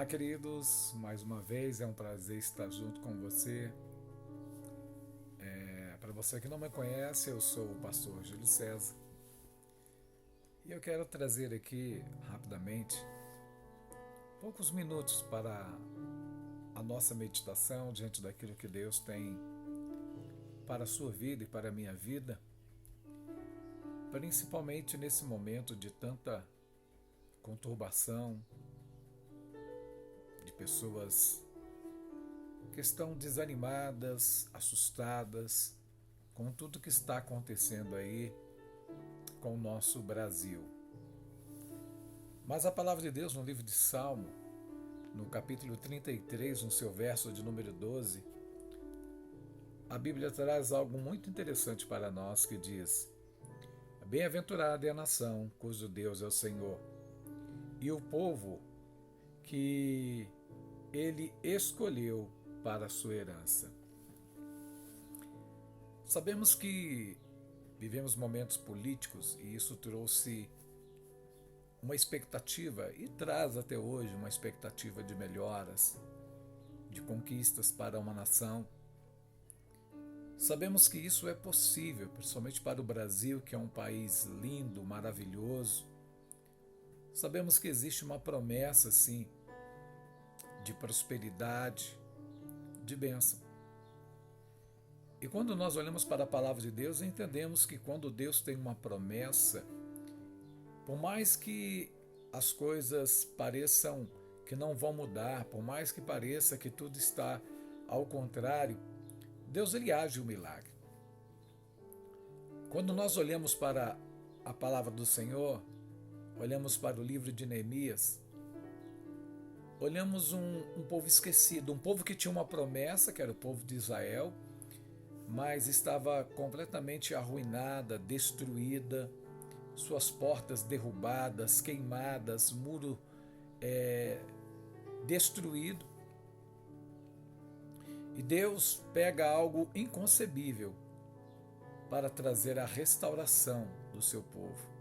Olá, queridos. Mais uma vez é um prazer estar junto com você. Para você que não me conhece, eu sou o pastor Júlio César e eu quero trazer aqui rapidamente poucos minutos para a nossa meditação diante daquilo que Deus tem para a sua vida e para a minha vida, principalmente nesse momento de tanta conturbação, de pessoas que estão desanimadas, assustadas com tudo que está acontecendo aí com o nosso Brasil. Mas a palavra de Deus no livro de Salmo, no capítulo 33, no seu verso de número 12, a Bíblia traz algo muito interessante para nós que diz: bem-aventurada é a nação cujo Deus é o Senhor, e o povo que Ele escolheu para a sua herança. Sabemos que vivemos momentos políticos e isso trouxe uma expectativa e traz até hoje uma expectativa de melhoras, de conquistas para uma nação. Sabemos que isso é possível, principalmente para o Brasil, que é um país lindo, maravilhoso. Sabemos que existe uma promessa, sim, de prosperidade, de bênção. E quando nós olhamos para a palavra de Deus, entendemos que quando Deus tem uma promessa, por mais que as coisas pareçam que não vão mudar, por mais que pareça que tudo está ao contrário, Deus ele age o milagre. Quando nós olhamos para a palavra do Senhor, olhamos para o livro de Neemias, olhamos um povo esquecido, um povo que tinha uma promessa, que era o povo de Israel, mas estava completamente arruinada, destruída, suas portas derrubadas, queimadas, muro destruído. E Deus pega algo inconcebível para trazer a restauração do seu povo.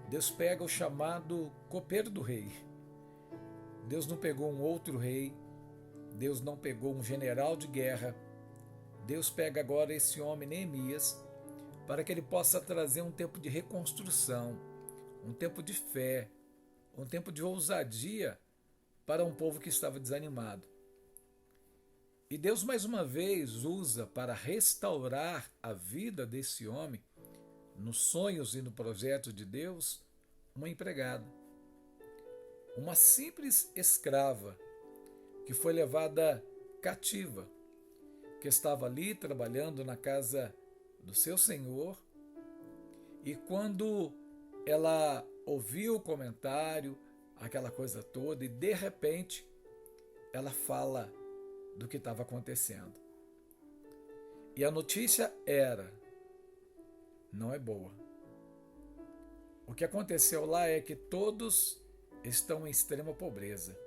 Deus pega o chamado copeiro do rei. Deus não pegou um outro rei, Deus não pegou um general de guerra, Deus pega agora esse homem, Neemias, para que ele possa trazer um tempo de reconstrução, um tempo de fé, um tempo de ousadia para um povo que estava desanimado. E Deus mais uma vez usa para restaurar a vida desse homem, nos sonhos e no projeto de Deus, uma empregada. Uma simples escrava que foi levada cativa, que estava ali trabalhando na casa do seu senhor, e quando ela ouviu o comentário, aquela coisa toda, e de repente ela fala do que estava acontecendo. E a notícia era: não é boa. O que aconteceu lá é que todos estão em extrema pobreza.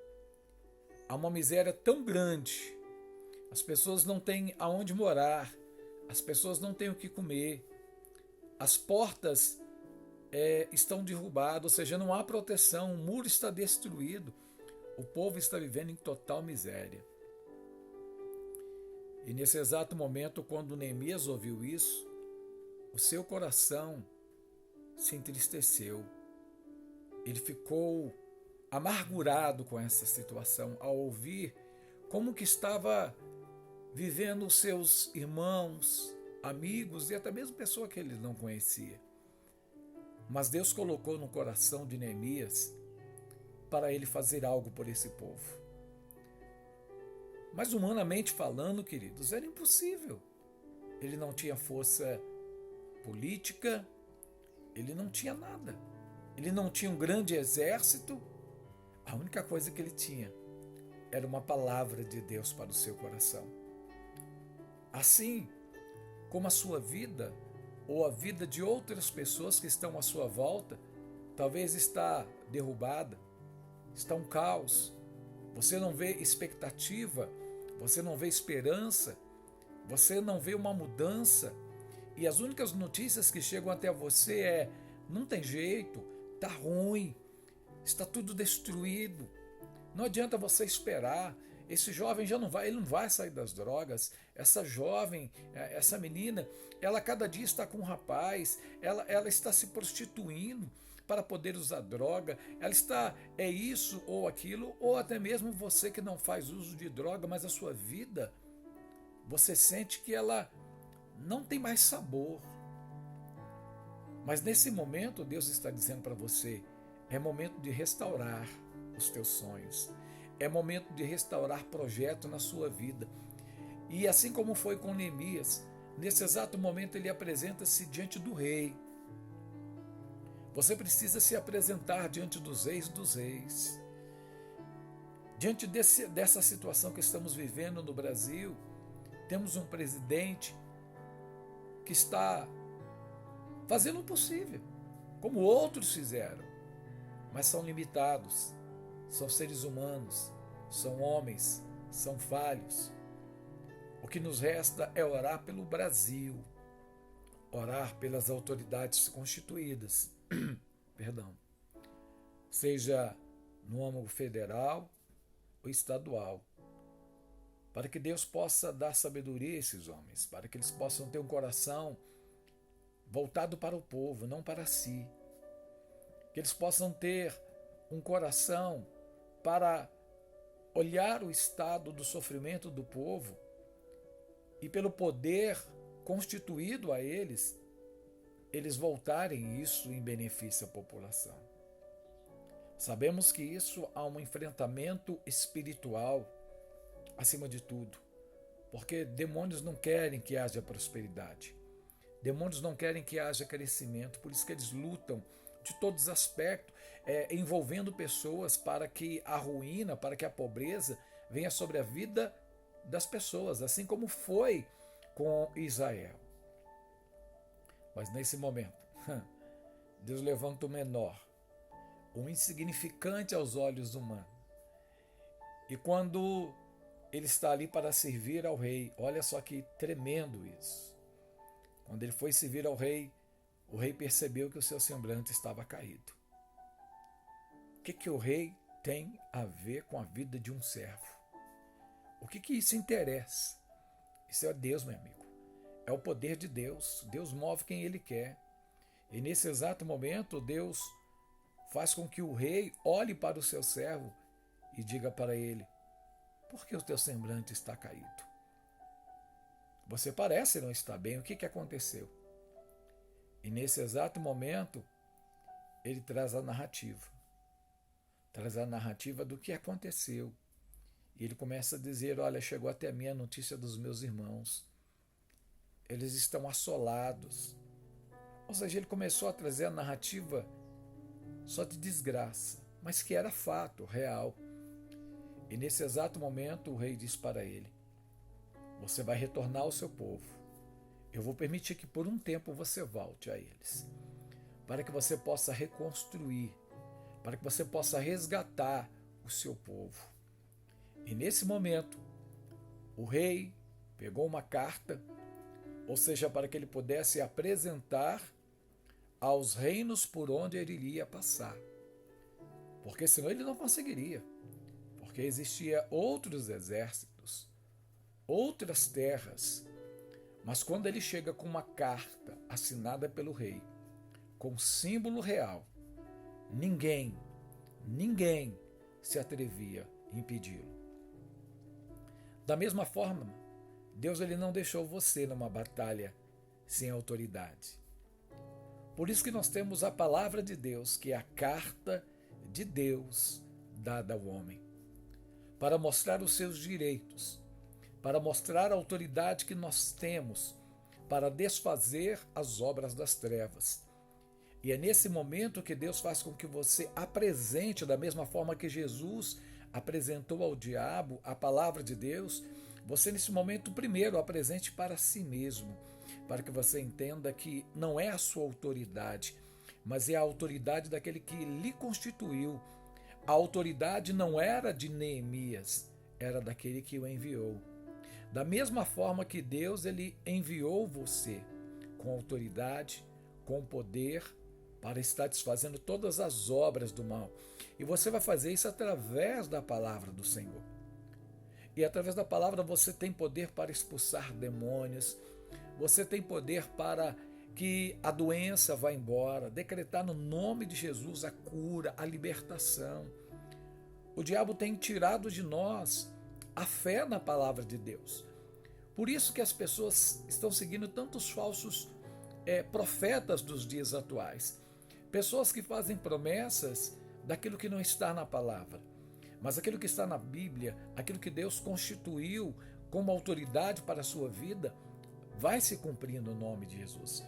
Há uma miséria tão grande, as pessoas não têm aonde morar, as pessoas não têm o que comer, as portas estão derrubadas, ou seja, não há proteção, o muro está destruído, o povo está vivendo em total miséria. E nesse exato momento, quando Neemias ouviu isso, o seu coração se entristeceu. Ele ficou amargurado com essa situação ao ouvir como que estava vivendo os seus irmãos, amigos e até mesmo pessoa que ele não conhecia. Mas Deus colocou no coração de Neemias para ele fazer algo por esse povo. Mas humanamente falando, queridos, era impossível. Ele não tinha força política, ele não tinha nada. Ele não tinha um grande exército. A única coisa que ele tinha era uma palavra de Deus para o seu coração. Assim como a sua vida ou a vida de outras pessoas que estão à sua volta talvez está derrubada, está um caos. Você não vê expectativa, você não vê esperança, você não vê uma mudança, e as únicas notícias que chegam até você não tem jeito, está ruim, está tudo destruído, Não adianta você esperar. Esse jovem já não vai, ele não vai sair das drogas. Essa jovem, essa menina, ela cada dia está com um rapaz, ela está se prostituindo para poder usar droga, ela está, é isso ou aquilo, ou até mesmo você que não faz uso de droga, mas a sua vida, você sente que ela não tem mais sabor. Mas nesse momento, Deus está dizendo para você, é momento de restaurar os teus sonhos. É momento de restaurar projeto na sua vida. E assim como foi com Neemias, nesse exato momento ele apresenta-se diante do rei. Você precisa se apresentar diante dos reis. Diante dessa situação que estamos vivendo no Brasil, temos um presidente que está fazendo o possível, como outros fizeram, mas são limitados, são seres humanos, são homens, são falhos. O que nos resta é orar pelo Brasil, orar pelas autoridades constituídas, perdão, seja no âmbito federal ou estadual, para que Deus possa dar sabedoria a esses homens, para que eles possam ter um coração voltado para o povo, não para si. Que eles possam ter um coração para olhar o estado do sofrimento do povo e pelo poder constituído a eles voltarem isso em benefício à população. Sabemos que isso há um enfrentamento espiritual acima de tudo, porque demônios não querem que haja prosperidade. Demônios não querem que haja crescimento, por isso que eles lutam de todos os aspectos, envolvendo pessoas para que a ruína, para que a pobreza venha sobre a vida das pessoas, assim como foi com Israel. Mas nesse momento, Deus levanta o menor, o insignificante aos olhos humanos. E quando ele está ali para servir ao rei, olha só que tremendo isso. Quando ele foi servir ao rei, o rei percebeu que o seu semblante estava caído. O que o rei tem a ver com a vida de um servo? O que isso interessa? Isso é Deus, meu amigo. É o poder de Deus. Deus move quem Ele quer. E nesse exato momento, Deus faz com que o rei olhe para o seu servo e diga para ele: por que o teu semblante está caído? Você parece não estar bem, o que aconteceu? E nesse exato momento, ele traz a narrativa. Traz a narrativa do que aconteceu. E ele começa a dizer: olha, chegou até mim a notícia dos meus irmãos. Eles estão assolados. Ou seja, ele começou a trazer a narrativa só de desgraça, mas que era fato, real. E nesse exato momento, o rei diz para ele: você vai retornar ao seu povo. Eu vou permitir que por um tempo você volte a eles, para que você possa reconstruir, para que você possa resgatar o seu povo. E nesse momento, o rei pegou uma carta, ou seja, para que ele pudesse apresentar aos reinos por onde ele iria passar. Porque senão ele não conseguiria. Porque existia outros exércitos, outras terras. Mas quando ele chega com uma carta assinada pelo rei, com símbolo real, ninguém se atrevia a impedi-lo. Da mesma forma, Deus ele não deixou você numa batalha sem autoridade. Por isso que nós temos a palavra de Deus, que é a carta de Deus dada ao homem, para mostrar os seus direitos, para mostrar a autoridade que nós temos para desfazer as obras das trevas. E é nesse momento que Deus faz com que você apresente, da mesma forma que Jesus apresentou ao diabo a palavra de Deus, você nesse momento primeiro apresente para si mesmo, para que você entenda que não é a sua autoridade, mas é a autoridade daquele que lhe constituiu. A autoridade não era de Neemias, era daquele que o enviou. Da mesma forma que Deus ele enviou você com autoridade, com poder, para estar desfazendo todas as obras do mal. E você vai fazer isso através da palavra do Senhor. E através da palavra você tem poder para expulsar demônios, você tem poder para que a doença vá embora, decretar no nome de Jesus a cura, a libertação. O diabo tem tirado de nós a fé na palavra de Deus. Por isso que as pessoas estão seguindo tantos falsos profetas dos dias atuais. Pessoas que fazem promessas daquilo que não está na palavra. Mas aquilo que está na Bíblia, aquilo que Deus constituiu como autoridade para a sua vida, vai se cumprir no nome de Jesus.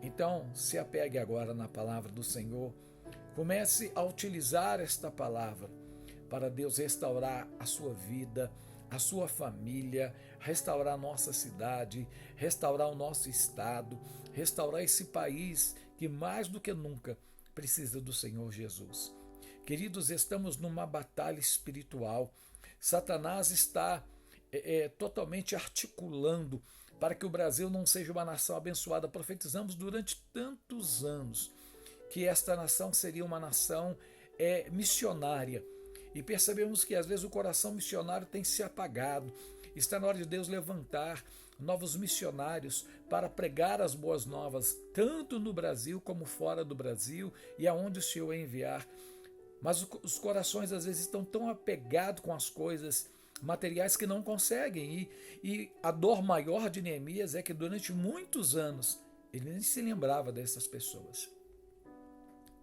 Então, se apegue agora na palavra do Senhor. Comece a utilizar esta palavra para Deus restaurar a sua vida, a sua família, restaurar a nossa cidade, restaurar o nosso estado, restaurar esse país que mais do que nunca precisa do Senhor Jesus. Queridos, estamos numa batalha espiritual. Satanás está totalmente articulando para que o Brasil não seja uma nação abençoada. Profetizamos durante tantos anos que esta nação seria uma nação missionária. E percebemos que às vezes o coração missionário tem se apagado. Está na hora de Deus levantar novos missionários para pregar as boas novas, tanto no Brasil como fora do Brasil e aonde o Senhor enviar. Mas os corações às vezes estão tão apegados com as coisas materiais que não conseguem. E a dor maior de Neemias é que durante muitos anos ele nem se lembrava dessas pessoas.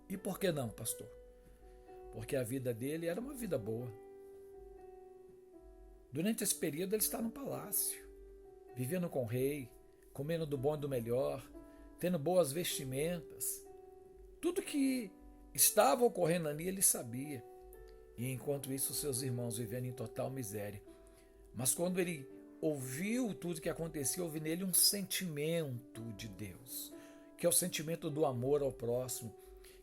E por que não, pastor? Porque a vida dele era uma vida boa. Durante esse período ele está no palácio, vivendo com o rei, comendo do bom e do melhor, tendo boas vestimentas. Tudo que estava ocorrendo ali ele sabia. E enquanto isso seus irmãos vivendo em total miséria. Mas quando ele ouviu tudo que acontecia, houve nele um sentimento de Deus, que é o sentimento do amor ao próximo,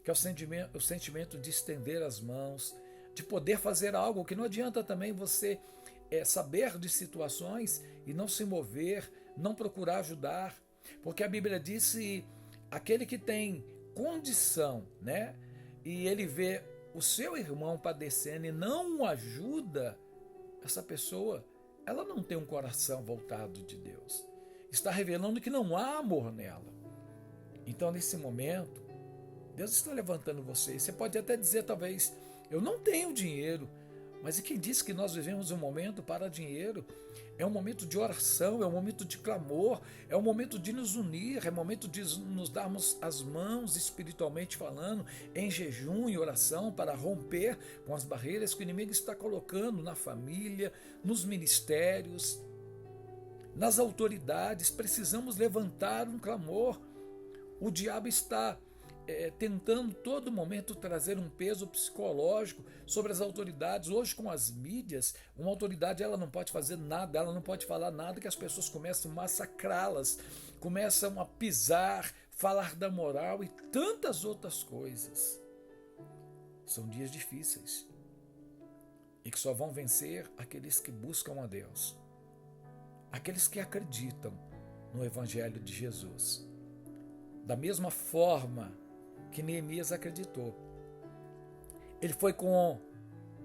que é o sentimento de estender as mãos, de poder fazer algo, que não adianta também você saber de situações e não se mover, não procurar ajudar, porque a Bíblia diz que aquele que tem condição, né, e ele vê o seu irmão padecendo e não o ajuda, essa pessoa, ela não tem um coração voltado de Deus. Está revelando que não há amor nela. Então, nesse momento, Deus está levantando você. Você pode até dizer, talvez, eu não tenho dinheiro. Mas e quem disse que nós vivemos um momento para dinheiro? É um momento de oração, é um momento de clamor, é um momento de nos unir, é um momento de nos darmos as mãos espiritualmente falando, em jejum e oração, para romper com as barreiras que o inimigo está colocando na família, nos ministérios, nas autoridades. Precisamos levantar um clamor. O diabo está tentando todo momento trazer um peso psicológico sobre as autoridades. Hoje, com as mídias, uma autoridade ela não pode fazer nada, ela não pode falar nada, que as pessoas começam a massacrá-las, começam a pisar, falar da moral e tantas outras coisas. São dias difíceis e que só vão vencer aqueles que buscam a Deus, aqueles que acreditam no Evangelho de Jesus. Da mesma forma que Neemias acreditou. Ele foi com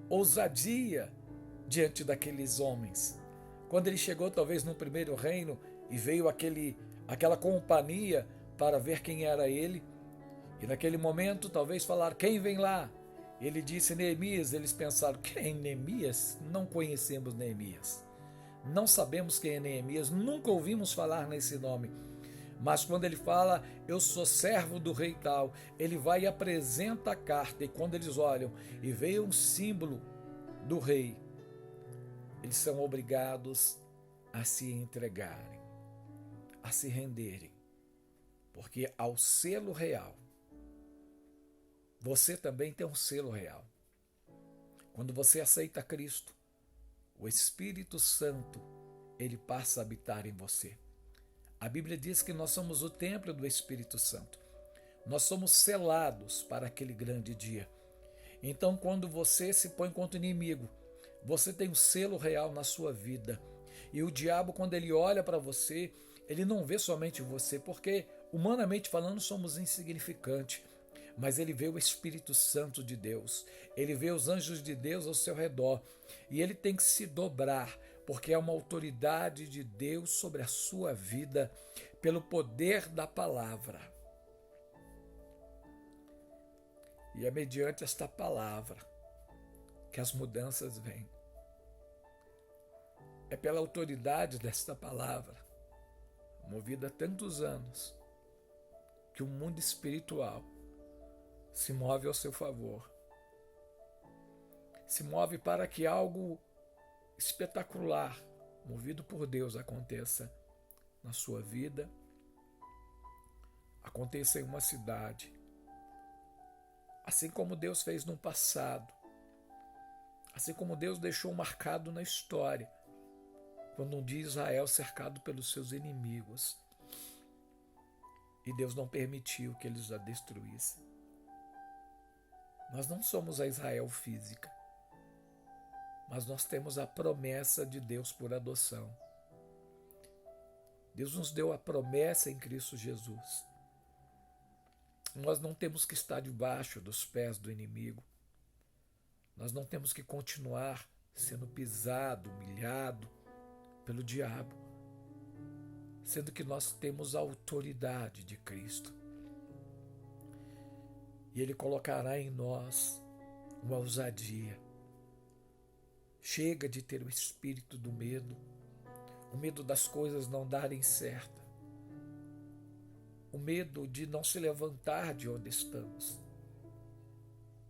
ousadia diante daqueles homens. Quando ele chegou talvez no primeiro reino e veio aquela companhia para ver quem era ele, e naquele momento talvez falar, quem vem lá? Ele disse Neemias. Eles pensaram, quem? Neemias? Não conhecemos Neemias. Não sabemos quem é Neemias, nunca ouvimos falar nesse nome. Mas quando ele fala, eu sou servo do rei tal, ele vai e apresenta a carta. E quando eles olham e veem um símbolo do rei, eles são obrigados a se entregarem, a se renderem. Porque ao selo real, você também tem um selo real. Quando você aceita Cristo, o Espírito Santo, ele passa a habitar em você. A Bíblia diz que nós somos o templo do Espírito Santo. Nós somos selados para aquele grande dia. Então, quando você se põe contra o inimigo, você tem um selo real na sua vida. E o diabo, quando ele olha para você, ele não vê somente você, porque, humanamente falando, somos insignificantes. mas ele vê o Espírito Santo de Deus, ele vê os anjos de Deus ao seu redor, e ele tem que se dobrar, porque é uma autoridade de Deus sobre a sua vida, pelo poder da palavra. E é mediante esta palavra que as mudanças vêm. É pela autoridade desta palavra, movida há tantos anos, que o mundo espiritual se move ao seu favor. Se move para que algo espetacular, movido por Deus, aconteça na sua vida, aconteça em uma cidade, assim como Deus fez no passado, assim como Deus deixou marcado na história, quando um dia Israel cercado pelos seus inimigos, e Deus não permitiu que eles a destruíssem. Nós não somos a Israel física, mas nós temos a promessa de Deus por adoção. Deus nos deu a promessa em Cristo Jesus. Nós não temos que estar debaixo dos pés do inimigo. Nós não temos que continuar sendo pisado, humilhado pelo diabo, sendo que nós temos a autoridade de Cristo. E Ele colocará em nós uma ousadia. Chega de ter o espírito do medo, o medo das coisas não darem certo, o medo de não se levantar de onde estamos.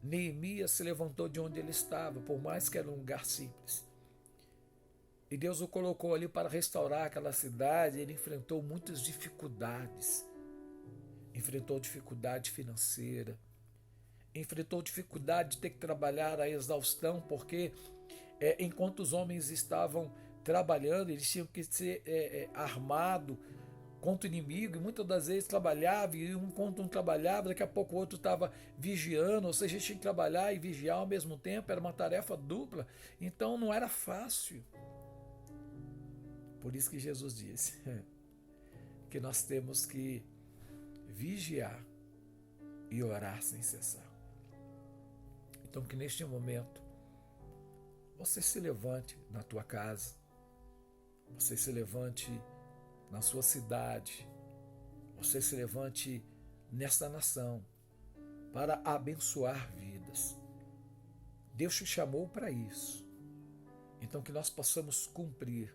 Neemias se levantou de onde ele estava, por mais que era um lugar simples. E Deus o colocou ali para restaurar aquela cidade. Ele enfrentou muitas dificuldades. Enfrentou dificuldade financeira. Enfrentou dificuldade de ter que trabalhar a exaustão, porque enquanto os homens estavam trabalhando, eles tinham que ser armados contra o inimigo, e muitas das vezes trabalhava, e enquanto um trabalhava, daqui a pouco o outro estava vigiando, ou seja, a gente tinha que trabalhar e vigiar ao mesmo tempo, era uma tarefa dupla, então não era fácil. Por isso que Jesus disse que nós temos que vigiar e orar sem cessar. Então que neste momento você se levante na tua casa, você se levante na sua cidade, você se levante nesta nação para abençoar vidas. Deus te chamou para isso. Então que nós possamos cumprir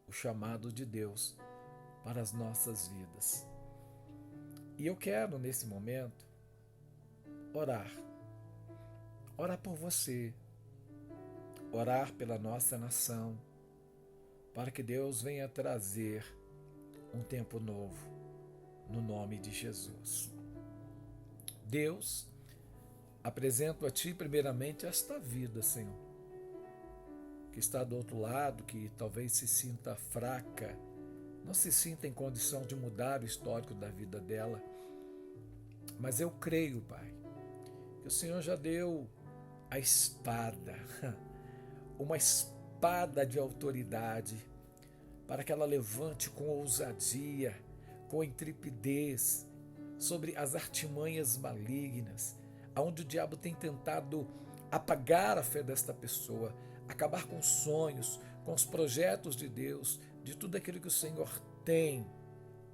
o chamado de Deus para as nossas vidas. E eu quero, nesse momento, orar por você, orar pela nossa nação, para que Deus venha trazer um tempo novo, no nome de Jesus. Deus, apresento a Ti primeiramente esta vida, Senhor, que está do outro lado, que talvez se sinta fraca, não se sinta em condição de mudar o histórico da vida dela, mas eu creio, Pai, que o Senhor já deu a espada, uma espada de autoridade, para que ela levante com ousadia, com intrepidez, sobre as artimanhas malignas, aonde o diabo tem tentado apagar a fé desta pessoa, acabar com os sonhos, com os projetos de Deus, de tudo aquilo que o Senhor tem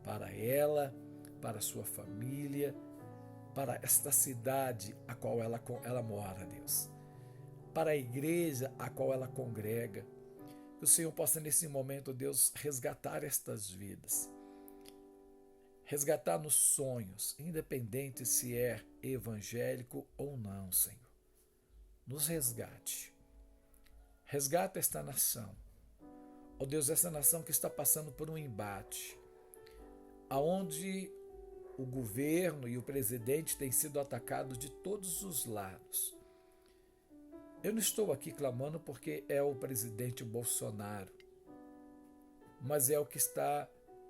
para ela, para a sua família, para esta cidade a qual ela mora, Deus, para a igreja a qual ela congrega. Que o Senhor possa nesse momento, Deus, resgatar estas vidas, resgatar nos sonhos, independente se é evangélico ou não, Senhor. Nos resgate. Resgata esta nação. Ó Deus, essa nação que está passando por um embate, aonde o governo e o presidente têm sido atacados de todos os lados. Eu não estou aqui clamando porque é o presidente Bolsonaro, mas é o que está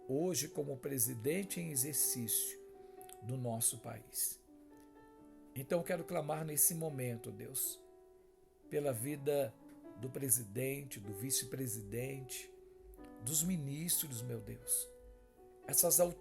hoje como presidente em exercício do nosso país. Então eu quero clamar nesse momento, Deus, pela vida do presidente, do vice-presidente, dos ministros, meu Deus. Essas autoridades